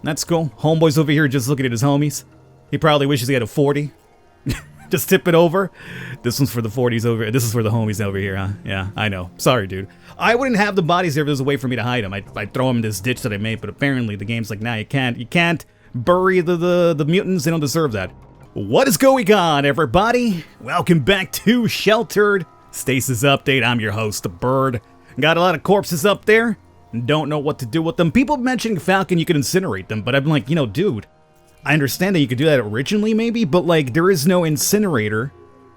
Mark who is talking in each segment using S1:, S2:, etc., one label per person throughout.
S1: That's cool. Homeboy's over here just looking at his homies. He probably wishes he had a 40. Just tip it over. This one's for the 40s over. This is for the homies over here, huh? Yeah, I know. Sorry, dude. I wouldn't have the bodies there if there was a way for me to hide them. I'd throw them in this ditch that I made, but apparently the game's like, nah, you can't. You can't bury the mutants. They don't deserve that. What is going on, everybody? Welcome back to Sheltered Stasis Update. I'm your host, the Bird. Got a lot of corpses up there. Don't know what to do with them. People mentioning Falcon, you can incinerate them, but I'm like, you know, dude, I understand that you could do that originally, maybe, but like, there is no incinerator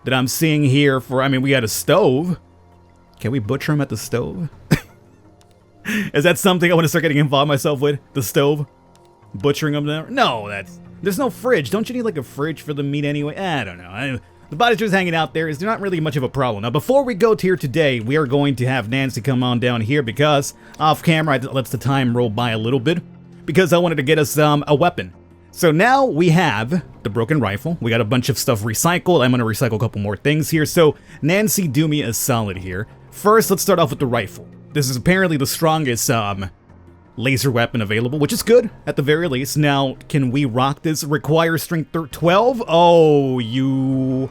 S1: that I'm seeing here for, I mean, we got a stove. Can we butcher him at the stove? Is that something I want to start getting involved myself with? The stove? Butchering them there? No, there's no fridge. Don't you need like a fridge for the meat anyway? I don't know. The body's just hanging out there. Is not really much of a problem. Now, before we go to here today, we are going to have Nancy come on down here because off camera, it lets the time roll by a little bit because I wanted to get us a weapon. So now we have the broken rifle. We got a bunch of stuff recycled. I'm going to recycle a couple more things here. So Nancy, do me a solid here. First, let's start off with the rifle. This is apparently the strongest laser weapon available, which is good at the very least. Now, can we rock this? Requires strength 12? Oh, you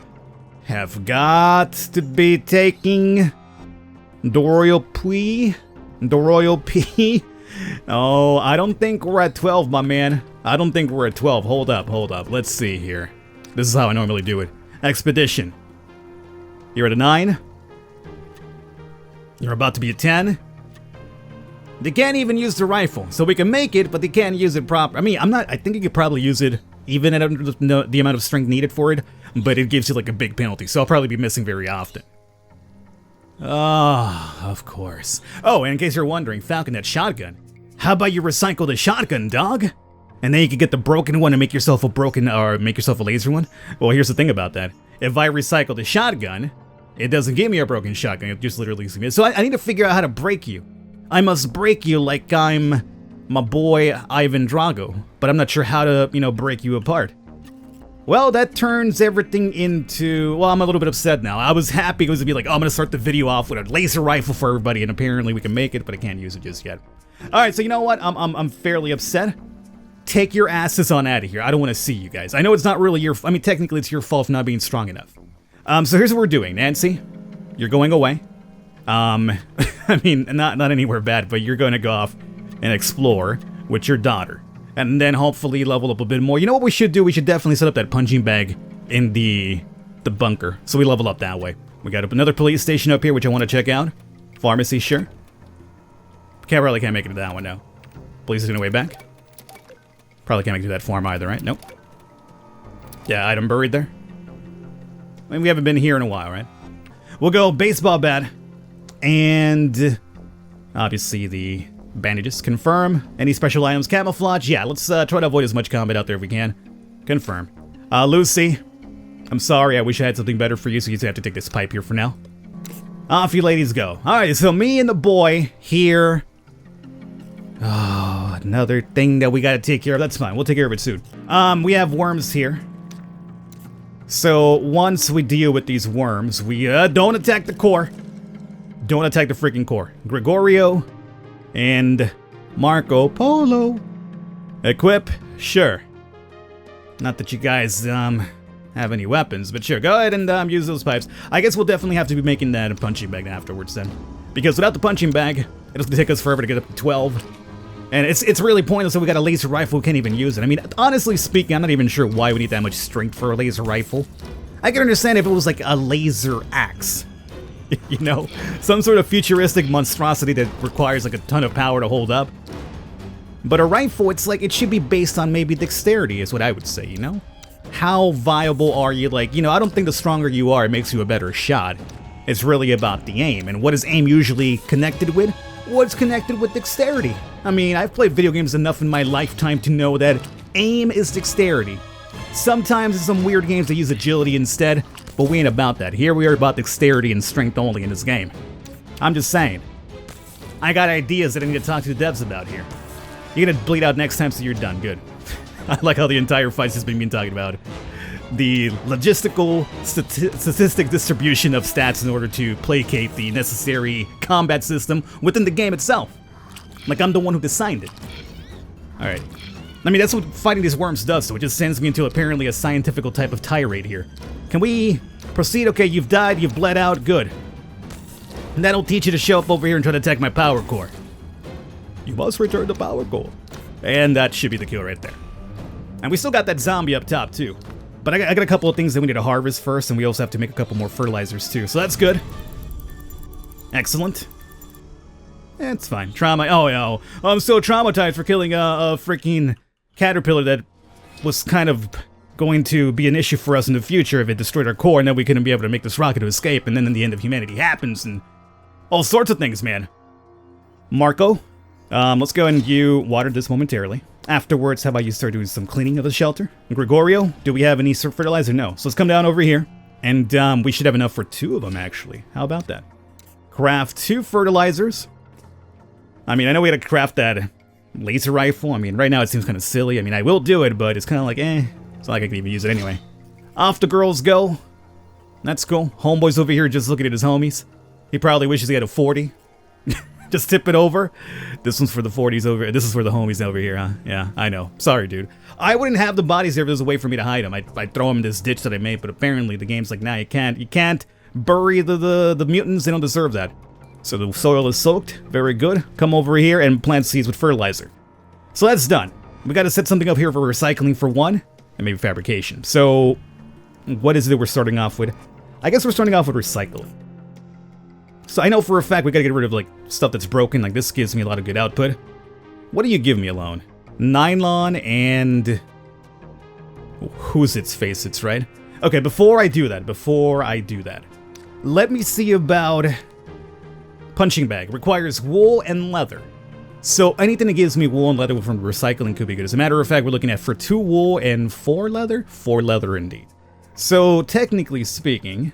S1: have got to be taking Doroil P. Oh, I don't think we're at 12, my man. I don't think we're at 12. Hold up. Let's see here. This is how I normally do it. Expedition. You're at a 9. You're about to be a 10. They can't even use the rifle, so we can make it, but they can't use it proper. I mean, I think you could probably use it even at the amount of strength needed for it, but it gives you like a big penalty, so I'll probably be missing very often. Ah, of course. Oh, and in case you're wondering, Falcon, that shotgun. How about you recycle the shotgun, dog? And then you can get the broken one and make yourself a laser one. Well, here's the thing about that. If I recycle the shotgun, it doesn't give me a broken shotgun. It just literally gives me. So I need to figure out how to break you. I must break you like I'm my boy Ivan Drago, but I'm not sure how to, break you apart. Well, that turns everything into, well, I'm a little bit upset now. I was happy it was to be like, oh, I'm gonna start the video off with a laser rifle for everybody, and apparently we can make it, but I can't use it just yet. All right, so you know what? I'm fairly upset. Take your asses on out of here. I don't want to see you guys. I know it's not really your, technically it's your fault for not being strong enough. So here's what we're doing. Nancy, you're going away. Not anywhere bad, but you're going to go off and explore with your daughter. And then hopefully level up a bit more. You know what we should do? We should definitely set up that punching bag in the bunker. So we level up that way. We got another police station up here, which I want to check out. Pharmacy, sure. Probably can't make it to that one now. Police is going to way back. Probably can't make it to that farm either, right? Nope. Yeah, item buried there. I mean, we haven't been here in a while, right? We'll go baseball bat. And obviously the bandages. Confirm. Any special items? Camouflage? Yeah, let's try to avoid as much combat out there if we can. Confirm. Lucy, I'm sorry. I wish I had something better for you, so you just have to take this pipe here for now. Off you ladies go. Alright, so me and the boy here. Oh, another thing that we gotta take care of. That's fine. We'll take care of it soon. We have worms here. So once we deal with these worms, we don't attack the core. Don't attack the freaking core. Gregorio and Marco Polo. Equip? Sure. Not that you guys have any weapons, but sure. Go ahead and use those pipes. I guess we'll definitely have to be making that a punching bag afterwards then. Because without the punching bag, it'll take us forever to get up to 12. And it's really pointless that we got a laser rifle, we can't even use it. I mean, honestly speaking, I'm not even sure why we need that much strength for a laser rifle. I can understand if it was like a laser axe. You know, some sort of futuristic monstrosity that requires like a ton of power to hold up. But a rifle, it's like, it should be based on maybe dexterity is what I would say, you know? How viable are you? Like, I don't think the stronger you are, it makes you a better shot. It's really about the aim. And what is aim usually connected with? What's connected with dexterity? I mean, I've played video games enough in my lifetime to know that aim is dexterity. Sometimes in some weird games they use agility instead, but we ain't about that. Here we are about dexterity and strength only in this game. I'm just saying. I got ideas that I need to talk to the devs about here. You're gonna bleed out next time, so you're done. Good. I like how the entire fight's just been talking about the logistical statistic distribution of stats in order to placate the necessary combat system within the game itself. Like I'm the one who designed it. Alright. I mean, that's what fighting these worms does, so it just sends me into apparently a scientific type of tirade here. Can we proceed? Okay, you've died, you've bled out, good. And that'll teach you to show up over here and try to attack my power core. You must return the power core. And that should be the kill right there. And we still got that zombie up top, too. But I got a couple of things that we need to harvest first, and we also have to make a couple more fertilizers, too. So that's good. Excellent. It's fine. Trauma. Oh, no. I'm so traumatized for killing a freaking caterpillar that was kind of going to be an issue for us in the future if it destroyed our core, and then we couldn't be able to make this rocket to escape, and then the end of humanity happens, and all sorts of things, man. Marco, let's go and you water this momentarily. Afterwards, how about you start doing some cleaning of the shelter? Gregorio, do we have any fertilizer? No. So let's come down over here, and we should have enough for 2 of them, actually. How about that? Craft 2 fertilizers. I mean, I know we had to craft that laser rifle. I mean, right now it seems kind of silly. I mean, I will do it, but it's kind of like, it's not like I can even use it anyway. Off the girls go. That's cool. Homeboy's over here just looking at his homies. He probably wishes he had a 40. Just tip it over. This one's for the 40s over. This is for the homies over here, huh? Yeah, I know. Sorry, dude. I wouldn't have the bodies there if there was a way for me to hide them. I'd throw them in this ditch that I made, but apparently the game's like, nah, you can't. You can't bury the mutants. They don't deserve that. So the soil is soaked. Very good. Come over here and plant seeds with fertilizer. So that's done. We got to set something up here for recycling for 1, and maybe fabrication. So what is it that we're starting off with? I guess we're starting off with recycling. So I know for a fact we gotta get rid of, like, stuff that's broken. Like, this gives me a lot of good output. What do you give me alone? Nylon and... who's its face, it's right? Okay, before I do that, let me see about... punching bag. Requires wool and leather. So anything that gives me wool and leather from recycling could be good. As a matter of fact, we're looking at for 2 wool and 4 leather? 4 leather indeed. So, technically speaking...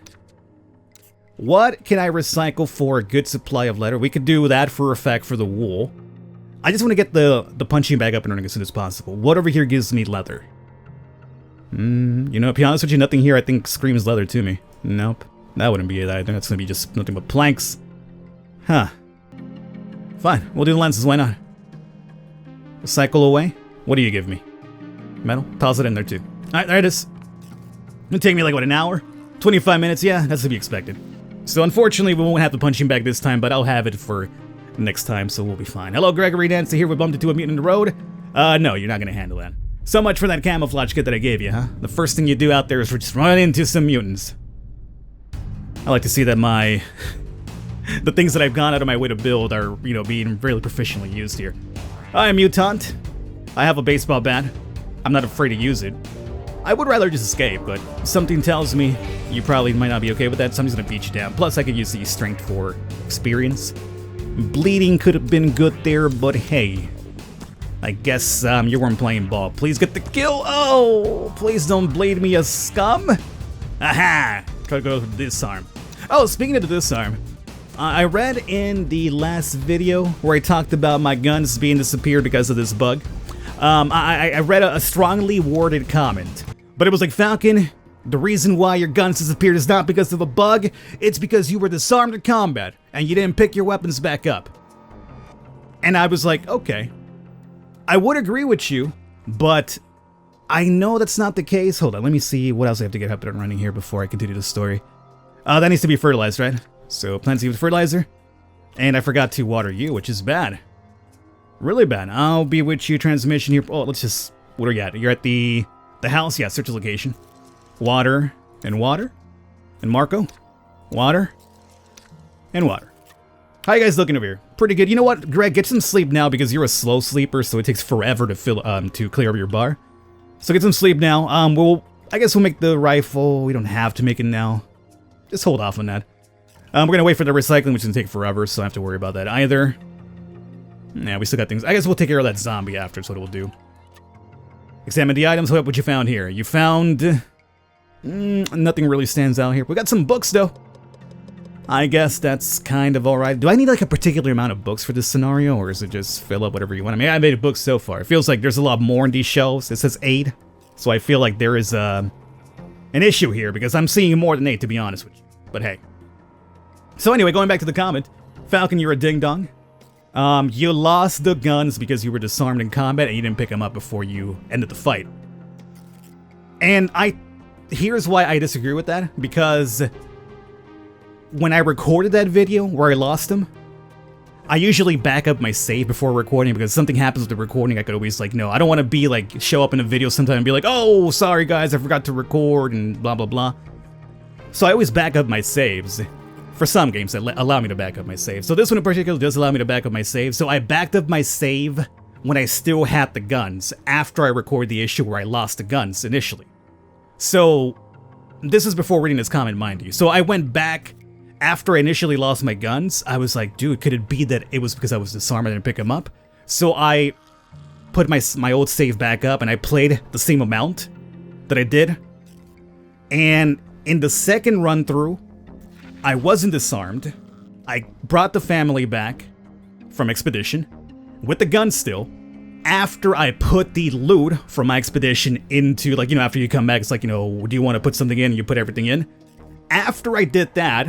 S1: what can I recycle for a good supply of leather? We could do that for a fact for the wool. I just want to get the punching bag up and running as soon as possible. What over here gives me leather? You know, to be honest with you, nothing here I think screams leather to me. Nope. That wouldn't be it either. That's going to be just nothing but planks. Huh. Fine. We'll do the lenses. Why not? Recycle away. What do you give me? Metal? Toss it in there too. Alright, there it is. It'll take me like, what, an hour? 25 minutes? Yeah, that's to be expected. So unfortunately, we won't have the punching bag this time, but I'll have it for next time, so we'll be fine. Hello, Gregory Nancy here. We bumped into a mutant in the road. No, you're not going to handle that. So much for that camouflage kit that I gave you, huh? The first thing you do out there is just run into some mutants. I like to see that my... the things that I've gone out of my way to build are, you know, being really proficiently used here. I am mutant. I have a baseball bat. I'm not afraid to use it. I would rather just escape, but something tells me you probably might not be okay with that. Somebody's gonna beat you down. Plus, I could use the strength for experience. Bleeding could have been good there, but hey. I guess you weren't playing ball. Please get the kill. Oh, please don't bleed me, you scum. Aha! Gotta go with disarm. Oh, speaking of the disarm, I read in the last video where I talked about my guns being disappeared because of this bug. I read a strongly worded comment, but it was like, Falcon, the reason why your guns disappeared is not because of a bug, it's because you were disarmed in combat, and you didn't pick your weapons back up. And I was like, okay, I would agree with you, but I know that's not the case. Hold on, let me see what else I have to get up and running here before I continue the story. That needs to be fertilized, right? So, plenty of fertilizer, and I forgot to water you, which is bad. Really bad. I'll be with you. Transmission here. Oh, let's just... what are you at? You're at the house? Yeah, search the location. Water. And water. And Marco. Water. And water. How you guys looking over here? Pretty good. You know what, Greg? Get some sleep now because you're a slow sleeper, so it takes forever to fill to clear up your bar. So get some sleep now. I guess we'll make the rifle. We don't have to make it now. Just hold off on that. We're gonna wait for the recycling, which is gonna take forever, so I don't have to worry about that either. Yeah, we still got things. I guess we'll take care of that zombie after, that's what we'll do. Examine the items. What you found here? You found... nothing really stands out here. We got some books, though. I guess that's kind of alright. Do I need, like, a particular amount of books for this scenario, or is it just fill up whatever you want? I mean, I made a book so far. It feels like there's a lot more in these shelves. It says 8, so I feel like there is an issue here, because I'm seeing more than 8, to be honest with you. But hey. So anyway, going back to the comment. Falcon, you're a ding-dong. You lost the guns because you were disarmed in combat and you didn't pick them up before you ended the fight. And here's why I disagree with that, because when I recorded that video where I lost them, I usually back up my save before recording, because if something happens with the recording, I could always, like, no, I don't want to be, like, show up in a video sometime and be like, oh, sorry guys, I forgot to record and blah, blah, blah. So I always back up my saves. For some games that allow me to back up my save. So this one in particular does allow me to back up my save. So I backed up my save when I still had the guns, after I recorded the issue where I lost the guns initially. So this is before reading this comment, mind you. So I went back after I initially lost my guns. I was like, dude, could it be that it was because I was disarmed and didn't pick them up? So I put my old save back up and I played the same amount that I did. And in the second run through, I wasn't disarmed. I brought the family back from expedition with the gun still, after I put the loot from my expedition into, like, you know, after you come back, it's like, you know, do you want to put something in? You put everything in. After I did that,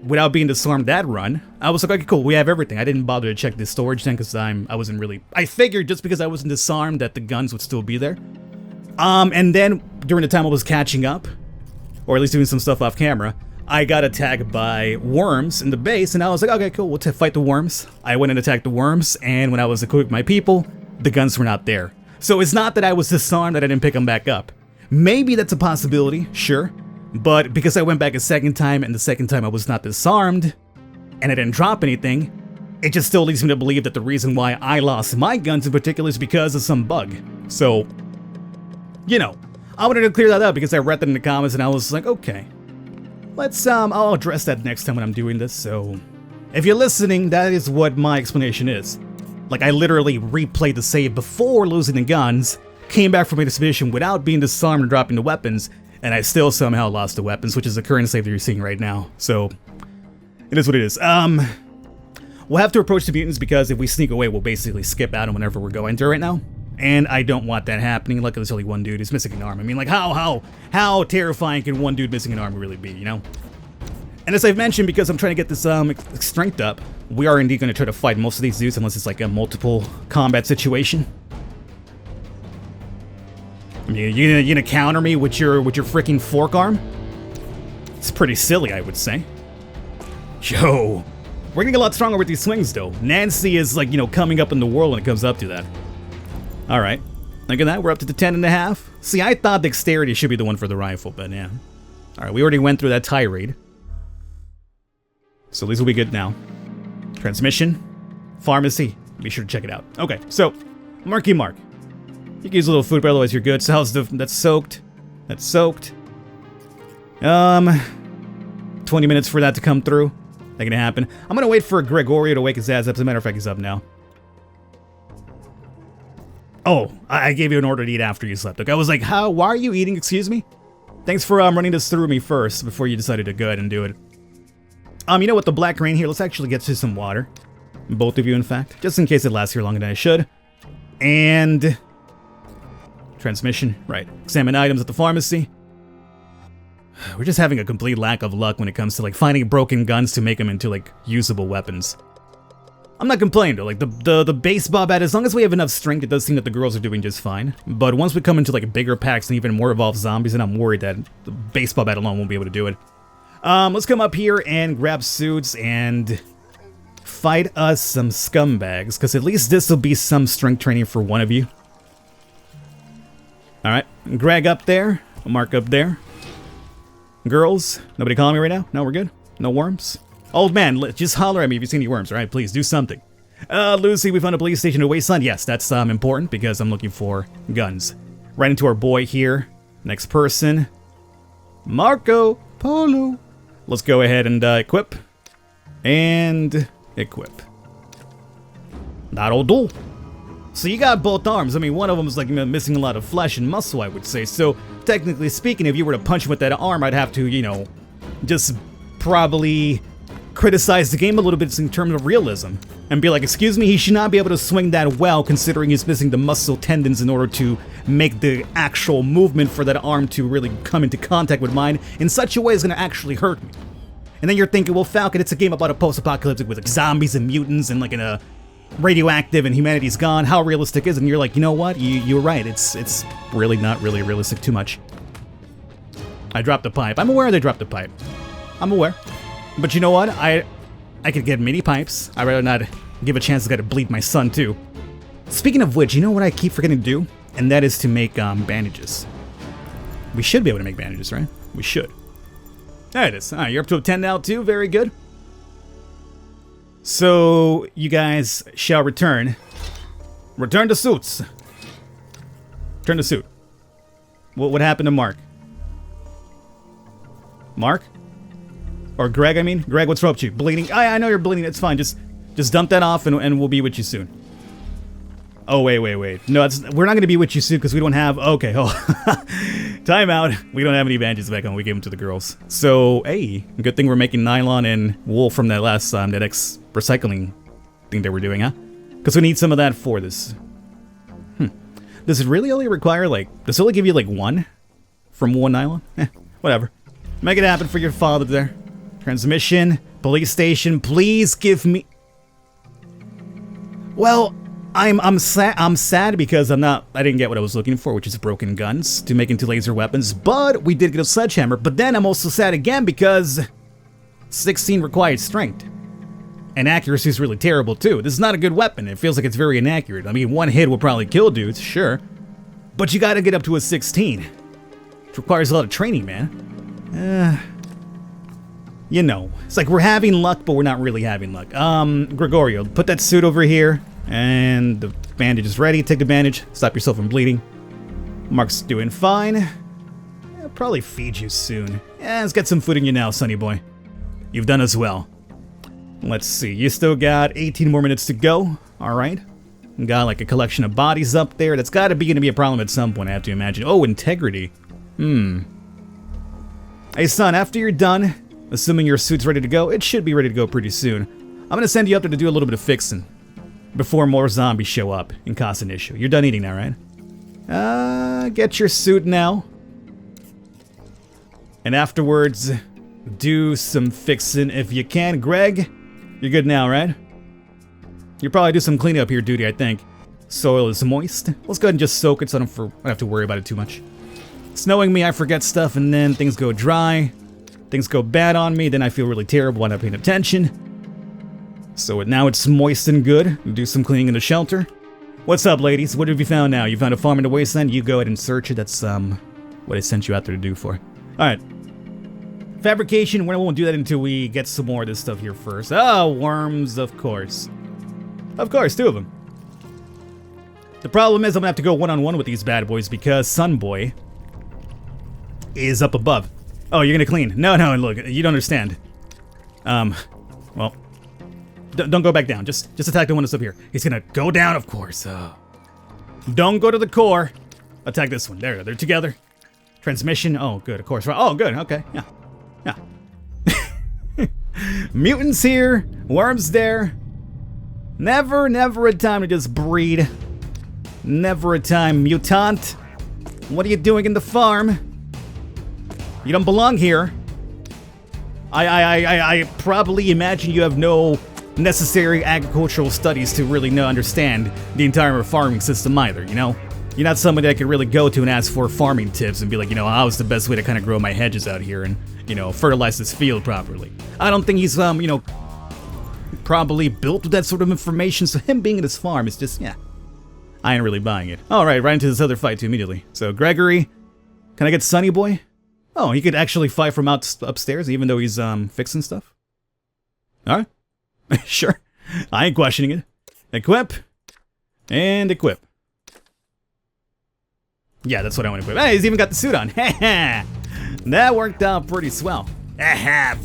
S1: without being disarmed that run, I was like, okay, cool, we have everything. I didn't bother to check the storage then, because I figured just because I wasn't disarmed that the guns would still be there. And then during the time I was catching up, or at least doing some stuff off camera, I got attacked by worms in the base, and I was like, okay, cool, we'll fight the worms. I went and attacked the worms, and when I was equipping my people, the guns were not there. So it's not that I was disarmed that I didn't pick them back up. Maybe that's a possibility, sure, but because I went back a second time, and the second time I was not disarmed, and I didn't drop anything, it just still leads me to believe that the reason why I lost my guns in particular is because of some bug. So, you know, I wanted to clear that up because I read that in the comments, and I was like, okay. I'll address that next time when I'm doing this, so if you're listening, that is what my explanation is. Like, I literally replayed the save before losing the guns, came back from my expedition without being disarmed and dropping the weapons, and I still somehow lost the weapons, which is the current save that you're seeing right now, so it is what it is. We'll have to approach the mutants because if we sneak away, we'll basically skip out on whenever we're going to right now. And I don't want that happening. Look, there's only one dude who's missing an arm. I mean, like, how terrifying can one dude missing an arm really be, you know? And as I've mentioned, because I'm trying to get this strength up, we are indeed going to try to fight most of these dudes unless it's like a multiple combat situation. I mean, you gonna counter me with your freaking fork arm? It's pretty silly, I would say. Yo, we're gonna get a lot stronger with these swings, though. Nancy is, like, you know, coming up in the world when it comes up to that. Alright, look at that, we're up to the 10.5. See, I thought dexterity should be the one for the rifle, but yeah. Alright, we already went through that tirade. So these will be good now. Transmission, pharmacy, be sure to check it out. Okay, so, Marky Mark. You can use a little food, but otherwise you're good. So how's that's soaked. That's soaked. 20 minutes for that to come through. Not gonna happen. I'm gonna wait for Gregorio to wake his ass up. As a matter of fact, he's up now. Oh, I gave you an order to eat after you slept. Okay, I was like, why are you eating? Excuse me? Thanks for running this through me first before you decided to go ahead and do it. You know what, the black rain here, let's actually get to some water. Both of you, in fact. Just in case it lasts here longer than I should. And... transmission, right. Examine items at the pharmacy. We're just having a complete lack of luck when it comes to, like, finding broken guns to make them into, like, usable weapons. I'm not complaining though, like the baseball bat, as long as we have enough strength, it does seem that the girls are doing just fine. But once we come into like bigger packs and even more evolved zombies, then I'm worried that the baseball bat alone won't be able to do it. Let's come up here and grab suits and fight us some scumbags, because at least this will be some strength training for one of you. Alright, Greg up there, Mark up there. Girls, nobody calling me right now? No, we're good? No worms? Old man, just holler at me if you see any worms, alright? Please, do something. Lucy, we found a police station in Wasteland. Yes, that's important because I'm looking for guns. Right into our boy here. Next person. Marco Polo. Let's go ahead and equip. And equip. That'll do. So you got both arms. I mean, one of them is like missing a lot of flesh and muscle, I would say. So, technically speaking, if you were to punch him with that arm, I'd have to, you know, just probably criticize the game a little bit in terms of realism. And be like, excuse me, he should not be able to swing that well considering he's missing the muscle tendons in order to make the actual movement for that arm to really come into contact with mine in such a way it's going to actually hurt me. And then you're thinking, well, Falcon, it's a game about a post-apocalyptic with like zombies and mutants and like in a radioactive and humanity's gone. How realistic is it? And you're like, you know what? You're right. It's really not really realistic too much. I dropped the pipe. I'm aware they dropped the pipe. I'm aware. But you know what? I could get mini pipes. I'd rather not give a chance to get to bleed my son too. Speaking of which, you know what I keep forgetting to do? And that is to make bandages. We should be able to make bandages, right? We should. There it is. All right, you're up to a 10 now too. Very good. So you guys shall return. Return to suits. Return to suit. What happened to Mark? Mark? Or Greg, I mean? Greg, what's wrong with you? Bleeding? I know you're bleeding. It's fine. Just dump that off and we'll be with you soon. Oh, wait. No, we're not going to be with you soon because we don't have... Okay, oh. Time out. We don't have any bandages back on. We gave them to the girls. So, hey, good thing we're making nylon and wool from that last that recycling thing that we're doing, huh? Because we need some of that for this. Does it really only require, like... Does it only give you, like, one? From one nylon? Whatever. Make it happen for your father there. Transmission. Police station. Please give me... Well... I'm sad because I didn't get what I was looking for, which is broken guns to make into laser weapons, but we did get a sledgehammer. But then I'm also sad again because 16 required strength. And accuracy is really terrible too. This is not a good weapon. It feels like it's very inaccurate. I mean, one hit will probably kill dudes, sure. But you gotta get up to a 16. It requires a lot of training, man. You know, it's like we're having luck, but we're not really having luck. Gregorio, put that suit over here. And the bandage is ready. Take the bandage. Stop yourself from bleeding. Mark's doing fine. I'll probably feed you soon. Yeah, let's get some food in you now, sonny boy. You've done as well. Let's see. You still got 18 more minutes to go. All right. Got like a collection of bodies up there. That's got to be going to be a problem at some point, I have to imagine. Oh, integrity. Hey, son, after you're done, assuming your suit's ready to go, it should be ready to go pretty soon. I'm going to send you up there to do a little bit of fixing. Before more zombies show up and cause an issue. You're done eating now, right? Get your suit now. And afterwards, do some fixing if you can. Greg, you're good now, right? You'll probably do some cleanup here, duty, I think. Soil is moist. Let's go ahead and just soak it so I don't have to worry about it too much. Snowing me, I forget stuff, and then things go dry. Things go bad on me, then I feel really terrible when I'm not paying attention. So now it's moist and good. Do some cleaning in the shelter. What's up, ladies? What have you found now? You found a farm in the wasteland? You go ahead and search it. That's what I sent you out there to do for. Alright. Fabrication, we won't do that until we get some more of this stuff here first. Oh, worms, of course. Of course, 2 of them. The problem is I'm gonna have to go one-on-one with these bad boys because Sunboy is up above. Oh, you're gonna clean. No, look, you don't understand. Well... Don't go back down. Just attack the one that's up here. He's gonna go down, of course. Don't go to the core. Attack this one. There, they're together. Transmission. Oh, good, of course. Oh, good. Okay. Yeah. Mutants here. Worms there. Never a time to just breed. Never a time, mutant. What are you doing in the farm? You don't belong here. I probably imagine you have no necessary agricultural studies to really understand the entire farming system either, you know? You're not somebody I could really go to and ask for farming tips and be like, you know, how's the best way to kind of grow my hedges out here and, you know, fertilize this field properly. I don't think he's, you know, probably built with that sort of information, so him being at his farm is just, yeah. I ain't really buying it. Alright, right into this other fight too immediately. So, Gregory, can I get Sunny Boy? Oh, he could actually fight from upstairs even though he's, fixing stuff? Alright. Sure. I ain't questioning it. Equip. And equip. Yeah, that's what I want to equip. Hey, he's even got the suit on. That worked out pretty swell.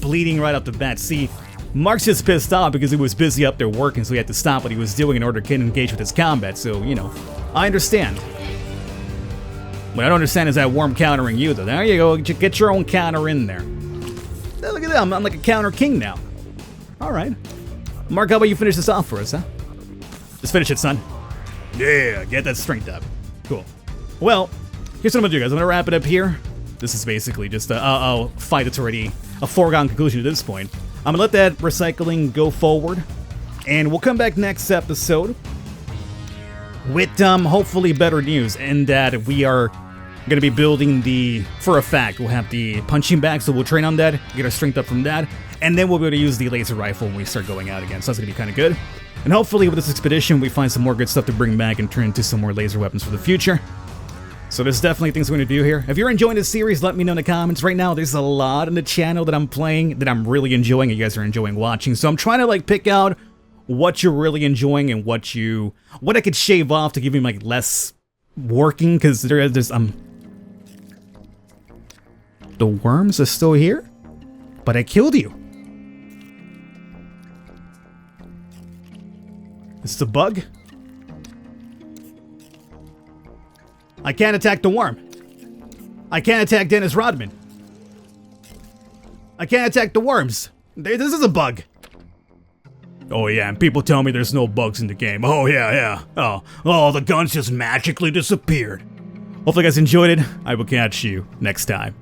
S1: Bleeding right off the bat. See, Mark's just pissed off because he was busy up there working, so he had to stop what he was doing in order to engage with his combat. So, you know, I understand. What I don't understand is that worm countering you, though. There you go. Get your own counter in there. Look at that. I'm like a counter king now. All right. Mark, how about you finish this off for us, huh? Just finish it, son. Yeah, get that strength up. Cool. Well, here's what I'm gonna do, guys. I'm gonna wrap it up here. This is basically just a fight that's already a foregone conclusion at this point. I'm gonna let that recycling go forward, and we'll come back next episode with hopefully better news, and that we are gonna be building for a fact, we'll have the punching bag, so we'll train on that, get our strength up from that, and then we'll be able to use the laser rifle when we start going out again, so that's gonna be kind of good. And hopefully with this expedition, we find some more good stuff to bring back and turn into some more laser weapons for the future. So there's definitely things we're going to do here. If you're enjoying this series, let me know in the comments. Right now, there's a lot on the channel that I'm playing that I'm really enjoying, and you guys are enjoying watching. So I'm trying to like pick out what you're really enjoying and what I could shave off to give you like less working, because there's the worms are still here, but I killed you. It's the bug. I can't attack the worm. I can't attack Dennis Rodman. I can't attack the worms. This is a bug. Oh yeah, and people tell me there's no bugs in the game. Oh yeah. Oh, the guns just magically disappeared. Hopefully you guys enjoyed it. I will catch you next time.